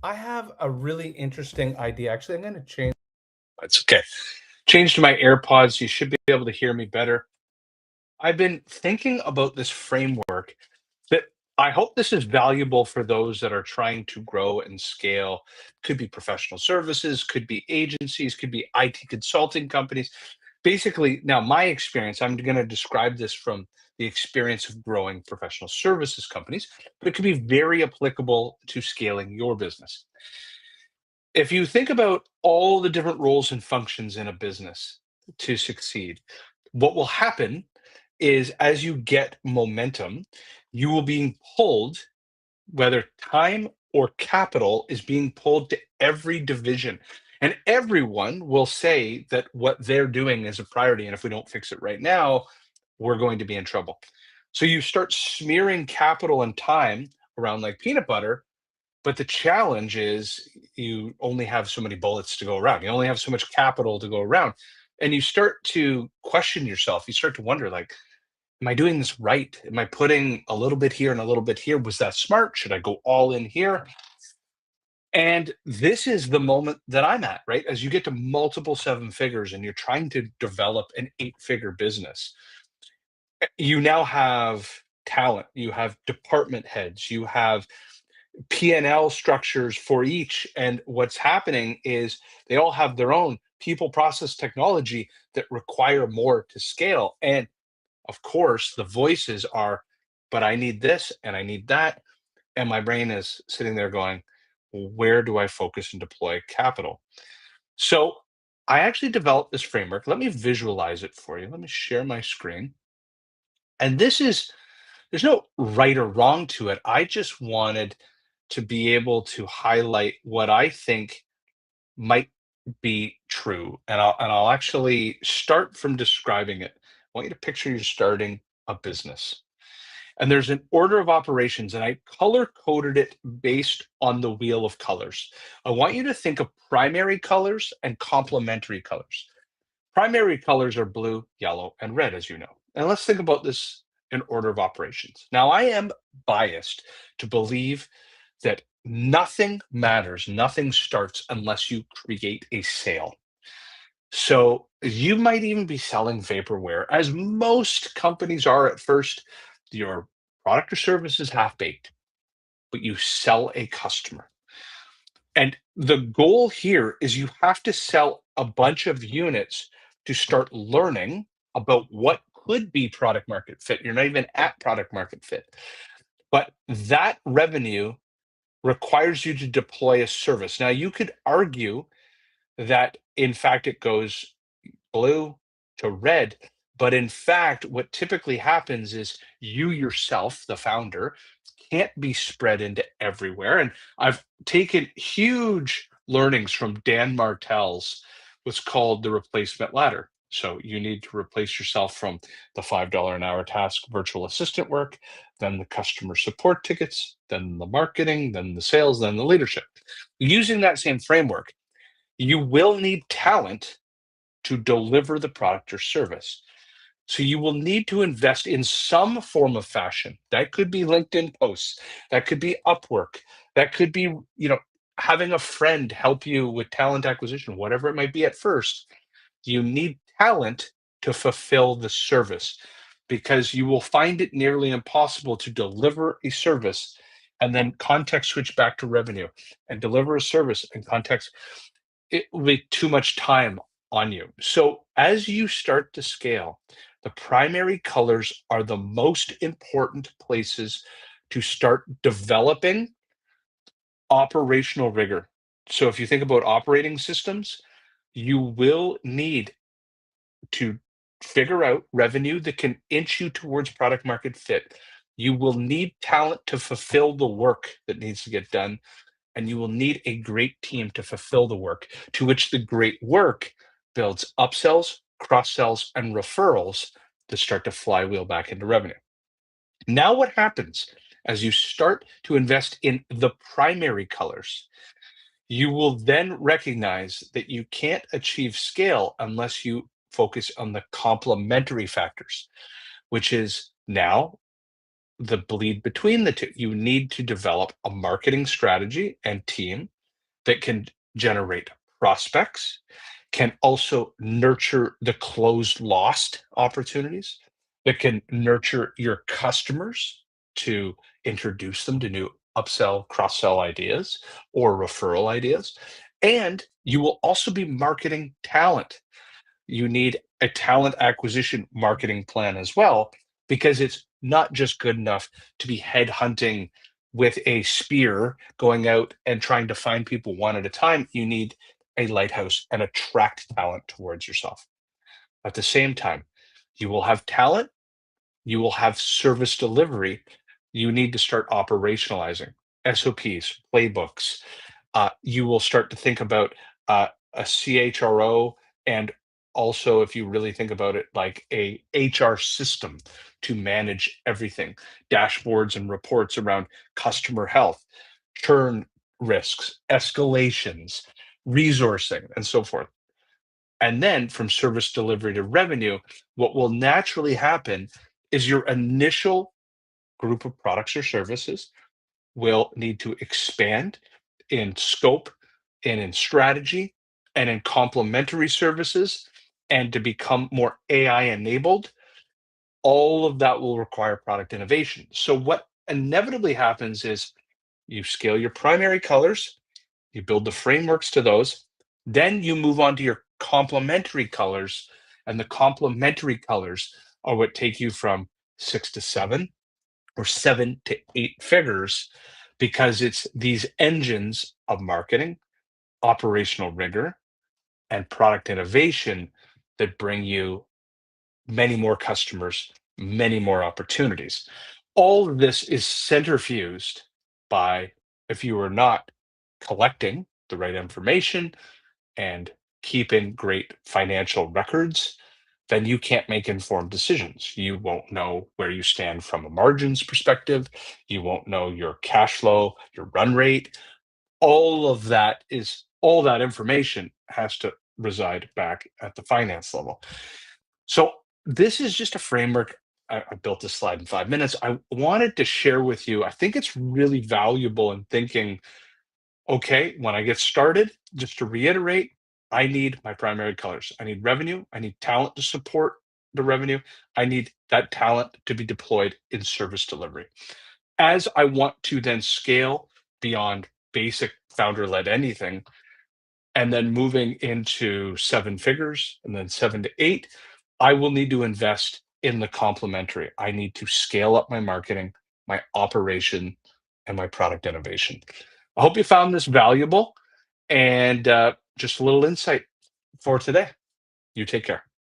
I have a really interesting idea. Actually, I'm going to change. It's okay. Change to my AirPods. You should be able to hear me better. I've been thinking about this framework that I hope this is valuable for those that are trying to grow and scale. Could be professional services, could be agencies, could be IT consulting companies. Basically, now my experience, I'm going to describe this from the experience of growing professional services companies, but it could be very applicable to scaling your business. If you think about all the different roles and functions in a business to succeed, what will happen is as you get momentum, you will being pulled, whether time or capital is being pulled to every division. And everyone will say that what they're doing is a priority. And if we don't fix it right now, we're going to be in trouble. So you start smearing capital and time around like peanut butter, but the challenge is you only have so many bullets to go around. You only have so much capital to go around. And you start to question yourself. You start to wonder, like, am I doing this right? Am I putting a little bit here and a little bit here? Was that smart? Should I go all in here? And this is the moment that I'm at, right? As you get to multiple seven figures and you're trying to develop an eight-figure business, you now have talent, you have department heads, you have P&L structures for each. And what's happening is they all have their own people, process, technology that require more to scale. And of course, the voices are, but I need this and I need that. And my brain is sitting there going, "Well, where do I focus and deploy capital?" So I actually developed this framework. Let me visualize it for you. Let me share my screen. And there's no right or wrong to it. I just wanted to be able to highlight what I think might be true. And I'll actually start from describing it. I want you to picture you're starting a business. And there's an order of operations, and I color coded it based on the wheel of colors. I want you to think of primary colors and complementary colors. Primary colors are blue, yellow, and red, as you know. And let's think about this in order of operations. Now, I am biased to believe that nothing matters, nothing starts unless you create a sale. So you might even be selling vaporware, as most companies are at first. Your product or service is half baked, but you sell a customer. And the goal here is you have to sell a bunch of units to start learning about what could be product market fit. You're not even at product market fit, but that revenue requires you to deploy a service. Now, you could argue that in fact it goes blue to red. But in fact, what typically happens is you yourself, the founder, can't be spread into everywhere. And I've taken huge learnings from Dan Martell's what's called the replacement ladder. So you need to replace yourself from the $5 an hour task virtual assistant work, then the customer support tickets, then the marketing, then the sales, then the leadership. Using that same framework, you will need talent to deliver the product or service. So you will need to invest in some form of fashion. That could be LinkedIn posts, that could be Upwork, that could be, having a friend help you with talent acquisition, whatever it might be at first. You need talent to fulfill the service because you will find it nearly impossible to deliver a service and then context switch back to revenue and deliver a service and context. It will be too much time on you. So as you start to scale, the primary colors are the most important places to start developing operational rigor. So if you think about operating systems, you will need to figure out revenue that can inch you towards product market fit. You will need talent to fulfill the work that needs to get done, and you will need a great team to fulfill the work, to which the great work builds upsells, cross sells, and referrals to start to flywheel back into revenue. Now, what happens as you start to invest in the primary colors? You will then recognize that you can't achieve scale unless you focus on the complementary factors, which is now the bleed between the two. You need to develop a marketing strategy and team that can generate prospects, can also nurture the closed lost opportunities, that can nurture your customers to introduce them to new upsell, cross sell ideas or referral ideas. And you will also be marketing talent. You need a talent acquisition marketing plan as well, because it's not just good enough to be headhunting with a spear going out and trying to find people one at a time. You need a lighthouse and attract talent towards yourself. At the same time, you will have talent, you will have service delivery. You need to start operationalizing SOPs, playbooks. You will start to think about a CHRO, and also, if you really think about it, like a HR system to manage everything, dashboards and reports around customer health, churn risks, escalations, resourcing, and so forth. And then from service delivery to revenue, what will naturally happen is your initial group of products or services will need to expand in scope and in strategy and in complementary services, and to become more AI enabled. All of that will require product innovation. So, what inevitably happens is you scale your primary colors, you build the frameworks to those, then you move on to your complementary colors, and the complementary colors are what take you from 6 to 7 or 7 to 8 figures, because it's these engines of marketing, operational rigor, and product innovation that bring you many more customers, many more opportunities. All of this is centrifuged by, if you are not collecting the right information and keeping great financial records, then you can't make informed decisions. You won't know where you stand from a margins perspective. You won't know your cash flow, your run rate. All that information has to reside back at the finance level. So this is just a framework. I built this slide in 5 minutes. I wanted to share with you. I think it's really valuable in thinking, okay, when I get started, just to reiterate, I need my primary colors. I need revenue. I need talent to support the revenue. I need that talent to be deployed in service delivery. As I want to then scale beyond basic founder led anything, and then moving into 7 figures and then 7 to 8, I will need to invest in the complementary. I need to scale up my marketing, my operation, and my product innovation. I hope you found this valuable, and just a little insight for today. You take care.